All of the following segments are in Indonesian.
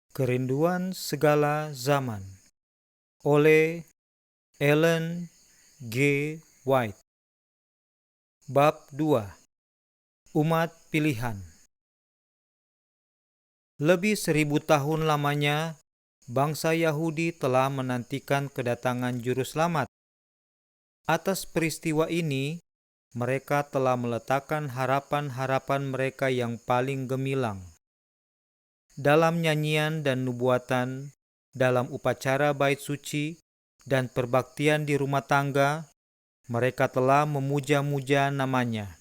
Kerinduan Segala Zaman oleh Ellen G. White. Bab 2. Umat Pilihan. Lebih 1000 tahun lamanya, bangsa Yahudi telah menantikan kedatangan Juru Selamat. Atas peristiwa ini, mereka telah meletakkan harapan-harapan mereka yang paling gemilang. Dalam nyanyian dan nubuatan, dalam upacara bait suci, dan perbaktian di rumah tangga, mereka telah memuja-muja namanya.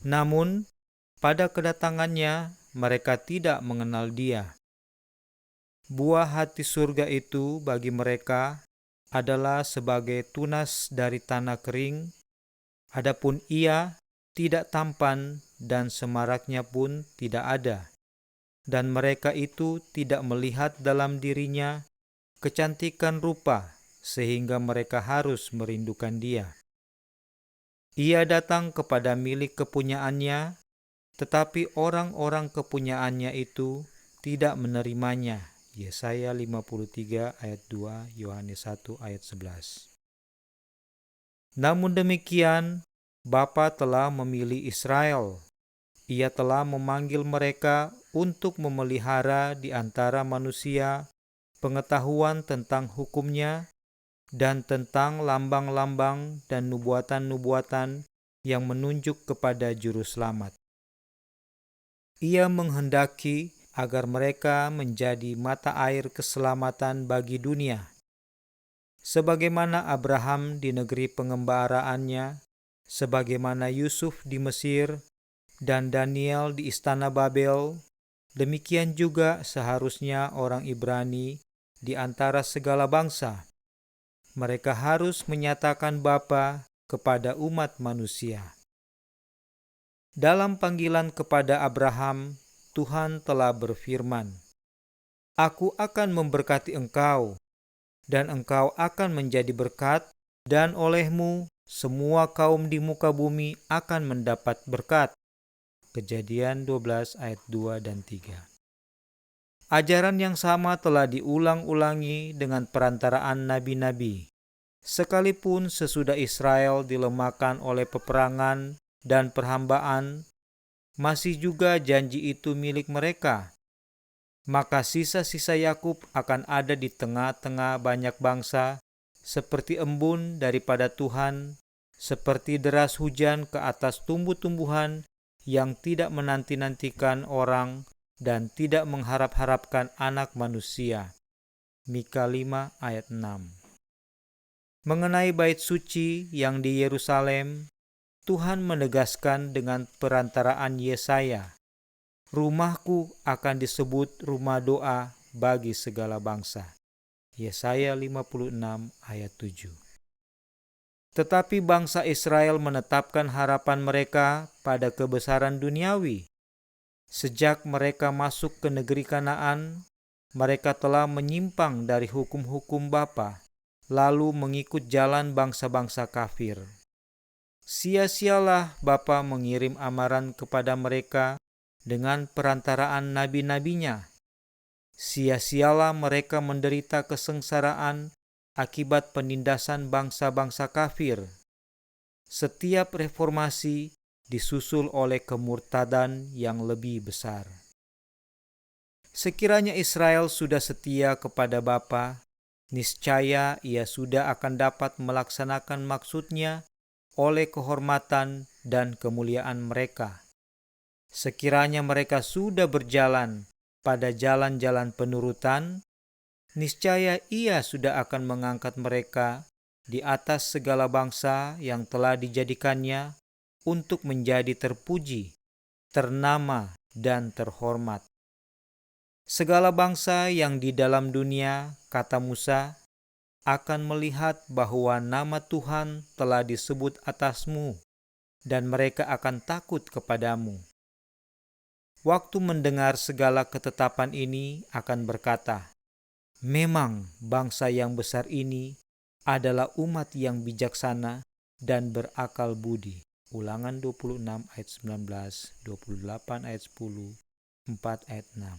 Namun, pada kedatangannya, mereka tidak mengenal Dia. Buah hati surga itu bagi mereka adalah sebagai tunas dari tanah kering, adapun Ia tidak tampan dan semaraknya pun tidak ada. Dan mereka itu tidak melihat dalam dirinya kecantikan rupa sehingga mereka harus merindukan Dia. Ia datang kepada milik kepunyaannya, tetapi orang-orang kepunyaannya itu tidak menerimanya. Yesaya 53 ayat 2, Yohanes 1 ayat 11. Namun demikian, Bapa telah memilih Israel. Ia telah memanggil mereka untuk memelihara di antara manusia pengetahuan tentang hukum-Nya dan tentang lambang-lambang dan nubuatan-nubuatan yang menunjuk kepada Juru Selamat. Ia menghendaki agar mereka menjadi mata air keselamatan bagi dunia. Sebagaimana Abraham di negeri pengembaraannya, sebagaimana Yusuf di Mesir, dan Daniel di istana Babel, demikian juga seharusnya orang Ibrani di antara segala bangsa. Mereka harus menyatakan Bapa kepada umat manusia. Dalam panggilan kepada Abraham, Tuhan telah berfirman, "Aku akan memberkati engkau, dan engkau akan menjadi berkat, dan olehmu semua kaum di muka bumi akan mendapat berkat." Kejadian 12 ayat 2 dan 3. Ajaran yang sama telah diulang-ulangi dengan perantaraan nabi-nabi. Sekalipun sesudah Israel dilemahkan oleh peperangan dan perhambaan, masih juga janji itu milik mereka. Maka sisa-sisa Yakub akan ada di tengah-tengah banyak bangsa, seperti embun daripada Tuhan, seperti deras hujan ke atas tumbuh-tumbuhan yang tidak menanti-nantikan orang dan tidak mengharap-harapkan anak manusia. Mika 5 ayat 6. Mengenai bait suci yang di Yerusalem, Tuhan menegaskan dengan perantaraan Yesaya, "Rumahku akan disebut rumah doa bagi segala bangsa." Yesaya 56 ayat 7. Tetapi bangsa Israel menetapkan harapan mereka pada kebesaran duniawi. Sejak mereka masuk ke negeri Kanaan, mereka telah menyimpang dari hukum-hukum Bapa, lalu mengikut jalan bangsa-bangsa kafir. Sia-sialah Bapa mengirim amaran kepada mereka dengan perantaraan nabi-nabinya. Sia-sialah mereka menderita kesengsaraan akibat penindasan bangsa-bangsa kafir. Setiap reformasi disusul oleh kemurtadan yang lebih besar. Sekiranya Israel sudah setia kepada Bapa, niscaya ia sudah akan dapat melaksanakan maksudnya oleh kehormatan dan kemuliaan mereka. Sekiranya mereka sudah berjalan pada jalan-jalan penurutan, niscaya Ia sudah akan mengangkat mereka di atas segala bangsa yang telah dijadikannya untuk menjadi terpuji, ternama, dan terhormat. Segala bangsa yang di dalam dunia, kata Musa, akan melihat bahwa nama Tuhan telah disebut atasmu, dan mereka akan takut kepadamu. Waktu mendengar segala ketetapan ini akan berkata, "Memang bangsa yang besar ini adalah umat yang bijaksana dan berakal budi." Ulangan 26 ayat 19, 28 ayat 10, 4 ayat 6.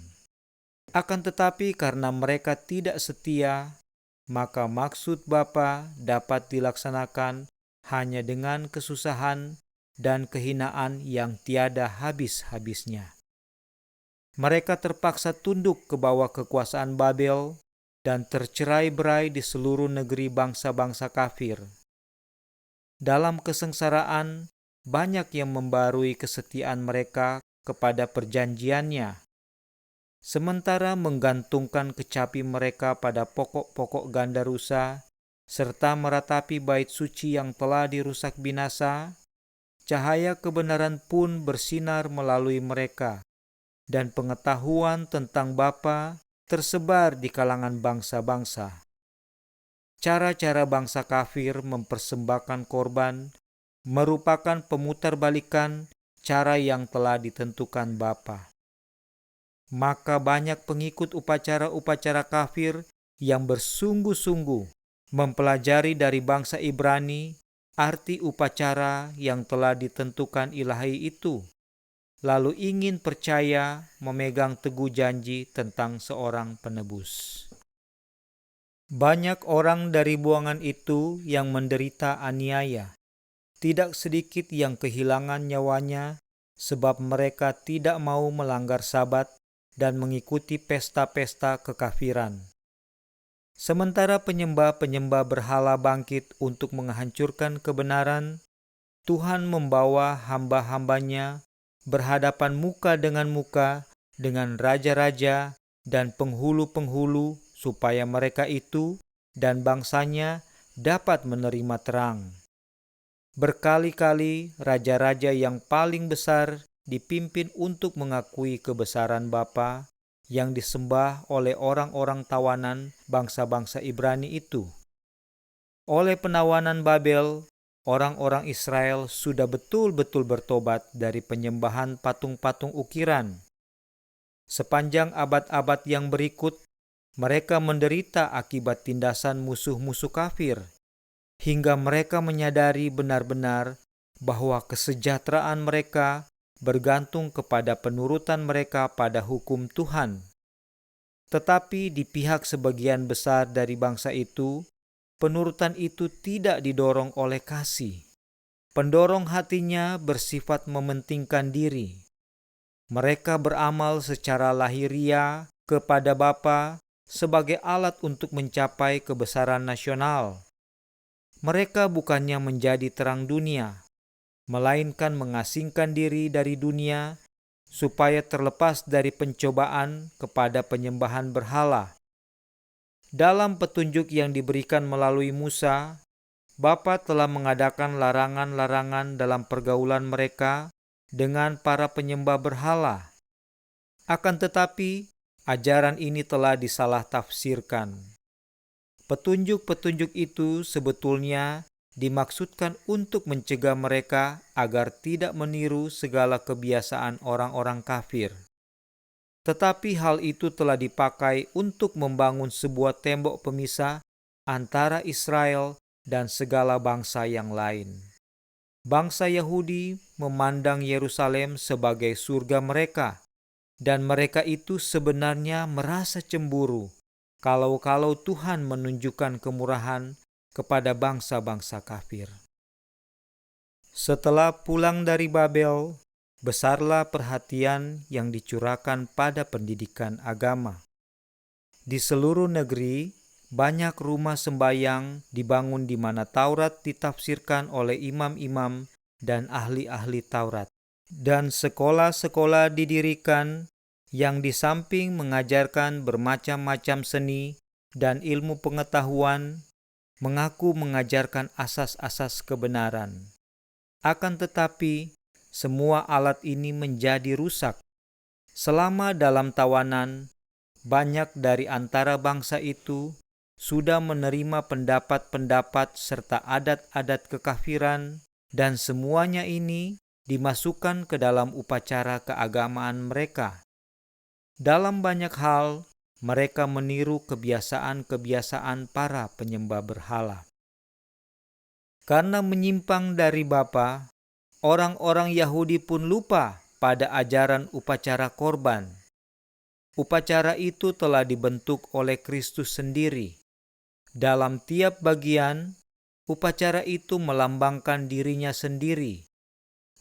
Akan tetapi karena mereka tidak setia, maka maksud Bapa dapat dilaksanakan hanya dengan kesusahan dan kehinaan yang tiada habis-habisnya. Mereka terpaksa tunduk ke bawah kekuasaan Babel dan tercerai-berai di seluruh negeri bangsa-bangsa kafir. Dalam kesengsaraan, banyak yang membarui kesetiaan mereka kepada perjanjiannya, sementara menggantungkan kecapi mereka pada pokok-pokok ganda rusa, serta meratapi bait suci yang telah dirusak binasa. Cahaya kebenaran pun bersinar melalui mereka, dan pengetahuan tentang Bapa tersebar di kalangan bangsa-bangsa. Cara-cara bangsa kafir mempersembahkan korban merupakan pemutarbalikan cara yang telah ditentukan Bapa. Maka banyak pengikut upacara-upacara kafir yang bersungguh-sungguh mempelajari dari bangsa Ibrani arti upacara yang telah ditentukan Ilahi itu, lalu ingin percaya memegang teguh janji tentang seorang penebus. Banyak orang dari buangan itu yang menderita aniaya. Tidak sedikit yang kehilangan nyawanya sebab mereka tidak mau melanggar Sabat dan mengikuti pesta-pesta kekafiran. Sementara penyembah-penyembah berhala bangkit untuk menghancurkan kebenaran, Tuhan membawa hamba-hambanya berhadapan muka dengan raja-raja dan penghulu-penghulu supaya mereka itu dan bangsanya dapat menerima terang. Berkali-kali raja-raja yang paling besar dipimpin untuk mengakui kebesaran Bapa yang disembah oleh orang-orang tawanan bangsa-bangsa Ibrani itu. Oleh penawanan Babel, orang-orang Israel sudah betul-betul bertobat dari penyembahan patung-patung ukiran. Sepanjang abad-abad yang berikut, mereka menderita akibat tindasan musuh-musuh kafir, hingga mereka menyadari benar-benar bahwa kesejahteraan mereka bergantung kepada penurutan mereka pada hukum Tuhan. Tetapi di pihak sebagian besar dari bangsa itu, penurutan itu tidak didorong oleh kasih. Pendorong hatinya bersifat mementingkan diri. Mereka beramal secara lahiria kepada Bapa sebagai alat untuk mencapai kebesaran nasional. Mereka bukannya menjadi terang dunia, melainkan mengasingkan diri dari dunia supaya terlepas dari pencobaan kepada penyembahan berhala. Dalam petunjuk yang diberikan melalui Musa, Bapa telah mengadakan larangan-larangan dalam pergaulan mereka dengan para penyembah berhala. Akan tetapi, ajaran ini telah disalah tafsirkan. Petunjuk-petunjuk itu sebetulnya dimaksudkan untuk mencegah mereka agar tidak meniru segala kebiasaan orang-orang kafir. Tetapi hal itu telah dipakai untuk membangun sebuah tembok pemisah antara Israel dan segala bangsa yang lain. Bangsa Yahudi memandang Yerusalem sebagai surga mereka, dan mereka itu sebenarnya merasa cemburu kalau Tuhan menunjukkan kemurahan kepada bangsa-bangsa kafir. Setelah pulang dari Babel, besarlah perhatian yang dicurahkan pada pendidikan agama. Di seluruh negeri, banyak rumah sembayang dibangun di mana Taurat ditafsirkan oleh imam-imam dan ahli-ahli Taurat. Dan sekolah-sekolah didirikan yang di samping mengajarkan bermacam-macam seni dan ilmu pengetahuan, mengaku mengajarkan asas-asas kebenaran. Akan tetapi, semua alat ini menjadi rusak. Selama dalam tawanan, banyak dari antara bangsa itu sudah menerima pendapat-pendapat serta adat-adat kekafiran, dan semuanya ini dimasukkan ke dalam upacara keagamaan mereka. Dalam banyak hal, mereka meniru kebiasaan-kebiasaan para penyembah berhala. Karena menyimpang dari Bapa, orang-orang Yahudi pun lupa pada ajaran upacara korban. Upacara itu telah dibentuk oleh Kristus sendiri. Dalam tiap bagian, upacara itu melambangkan dirinya sendiri,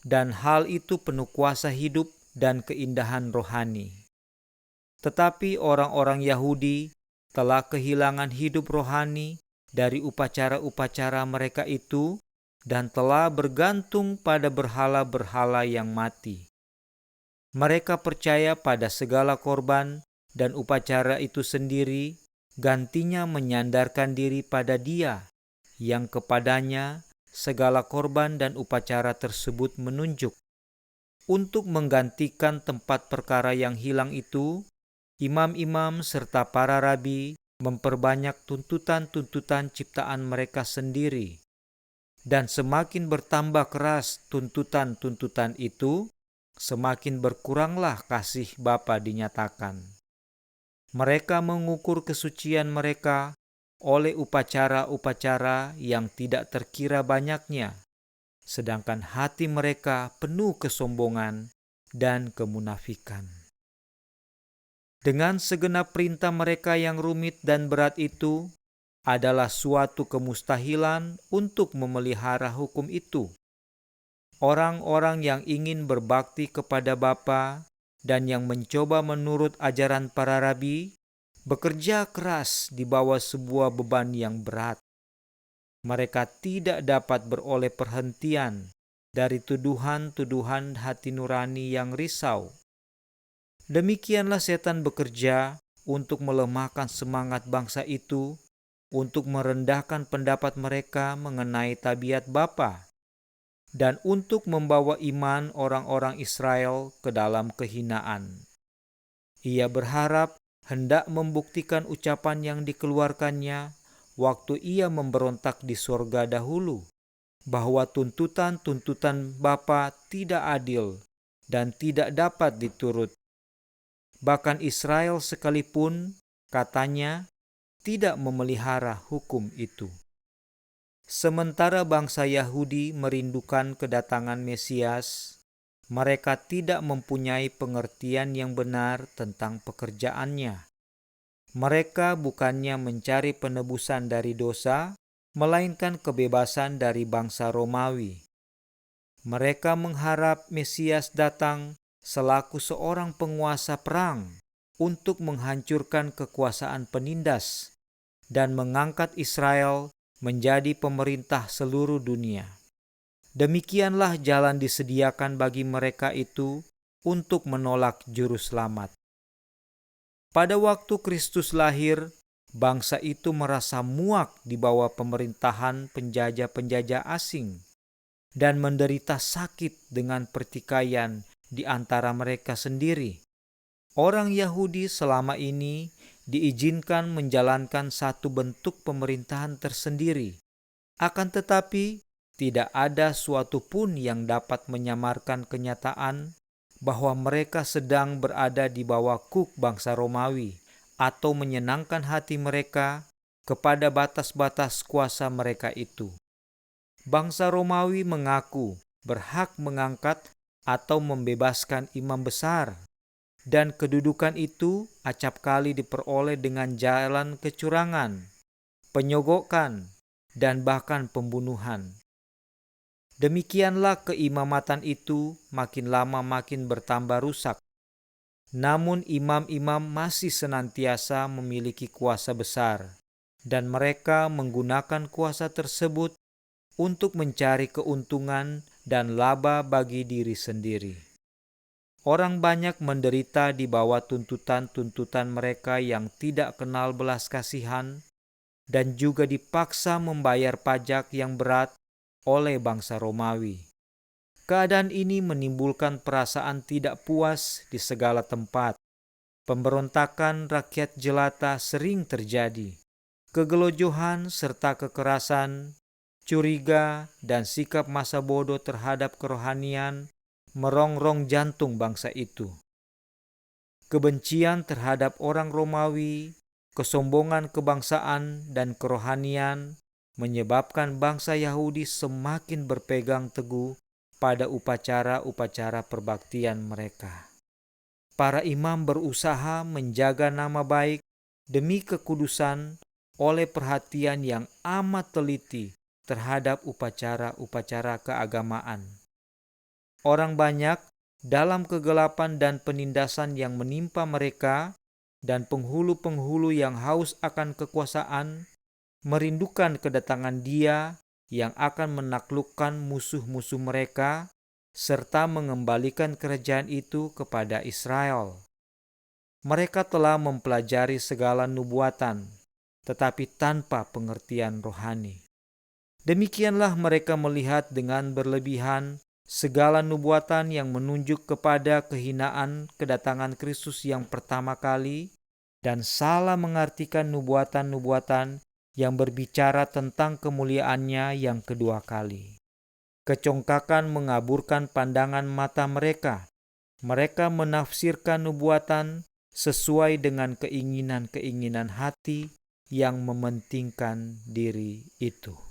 dan hal itu penuh kuasa hidup dan keindahan rohani. Tetapi orang-orang Yahudi telah kehilangan hidup rohani dari upacara-upacara mereka itu dan telah bergantung pada berhala-berhala yang mati. Mereka percaya pada segala korban dan upacara itu sendiri, gantinya menyandarkan diri pada Dia, yang kepadanya segala korban dan upacara tersebut menunjuk. Untuk menggantikan tempat perkara yang hilang itu, imam-imam serta para rabi memperbanyak tuntutan-tuntutan ciptaan mereka sendiri. Dan semakin bertambah keras tuntutan-tuntutan itu, semakin berkuranglah kasih Bapa dinyatakan. Mereka mengukur kesucian mereka oleh upacara-upacara yang tidak terkira banyaknya, sedangkan hati mereka penuh kesombongan dan kemunafikan. Dengan segenap perintah mereka yang rumit dan berat itu, adalah suatu kemustahilan untuk memelihara hukum itu. Orang-orang yang ingin berbakti kepada Bapa dan yang mencoba menurut ajaran para rabi, bekerja keras di bawah sebuah beban yang berat. Mereka tidak dapat beroleh perhentian dari tuduhan-tuduhan hati nurani yang risau. Demikianlah setan bekerja untuk melemahkan semangat bangsa itu, untuk merendahkan pendapat mereka mengenai tabiat Bapa, dan untuk membawa iman orang-orang Israel ke dalam kehinaan. Ia berharap hendak membuktikan ucapan yang dikeluarkannya waktu ia memberontak di sorga dahulu, bahwa tuntutan-tuntutan Bapa tidak adil dan tidak dapat diturut. Bahkan Israel sekalipun, katanya, tidak memelihara hukum itu. Sementara bangsa Yahudi merindukan kedatangan Mesias, mereka tidak mempunyai pengertian yang benar tentang pekerjaannya. Mereka bukannya mencari penebusan dari dosa, melainkan kebebasan dari bangsa Romawi. Mereka mengharap Mesias datang selaku seorang penguasa perang untuk menghancurkan kekuasaan penindas dan mengangkat Israel menjadi pemerintah seluruh dunia. Demikianlah jalan disediakan bagi mereka itu untuk menolak juru selamat. Pada waktu Kristus lahir, bangsa itu merasa muak di bawah pemerintahan penjajah-penjajah asing dan menderita sakit dengan pertikaian di antara mereka sendiri. Orang Yahudi selama ini diizinkan menjalankan satu bentuk pemerintahan tersendiri. Akan tetapi, tidak ada suatu pun yang dapat menyamarkan kenyataan bahwa mereka sedang berada di bawah kuk bangsa Romawi atau menyenangkan hati mereka kepada batas-batas kuasa mereka itu. Bangsa Romawi mengaku berhak mengangkat atau membebaskan imam besar, dan kedudukan itu acap kali diperoleh dengan jalan kecurangan, penyogokan, dan bahkan pembunuhan. Demikianlah keimamatan itu makin lama makin bertambah rusak. Namun imam-imam masih senantiasa memiliki kuasa besar, dan mereka menggunakan kuasa tersebut untuk mencari keuntungan dan laba bagi diri sendiri. Orang banyak menderita di bawah tuntutan-tuntutan mereka yang tidak kenal belas kasihan dan juga dipaksa membayar pajak yang berat oleh bangsa Romawi. Keadaan ini menimbulkan perasaan tidak puas di segala tempat. Pemberontakan rakyat jelata sering terjadi. Kegelojohan serta kekerasan, curiga, dan sikap masa bodoh terhadap kerohanian merongrong jantung bangsa itu. Kebencian terhadap orang Romawi, kesombongan kebangsaan, dan kerohanian menyebabkan bangsa Yahudi semakin berpegang teguh pada upacara-upacara perbaktian mereka. para imam berusaha menjaga nama baik demi kekudusan oleh perhatian yang amat teliti terhadap upacara-upacara keagamaan. Orang banyak dalam kegelapan dan penindasan yang menimpa mereka, dan penghulu-penghulu yang haus akan kekuasaan merindukan kedatangan Dia yang akan menaklukkan musuh-musuh mereka serta mengembalikan kerajaan itu kepada Israel. Mereka telah mempelajari segala nubuatan, tetapi tanpa pengertian rohani. Demikianlah mereka melihat dengan berlebihan segala nubuatan yang menunjuk kepada kehinaan kedatangan Kristus yang pertama kali, dan salah mengartikan nubuatan-nubuatan yang berbicara tentang kemuliaannya yang kedua kali. Kecongkakan mengaburkan pandangan mata mereka. Mereka menafsirkan nubuatan sesuai dengan keinginan-keinginan hati yang mementingkan diri itu.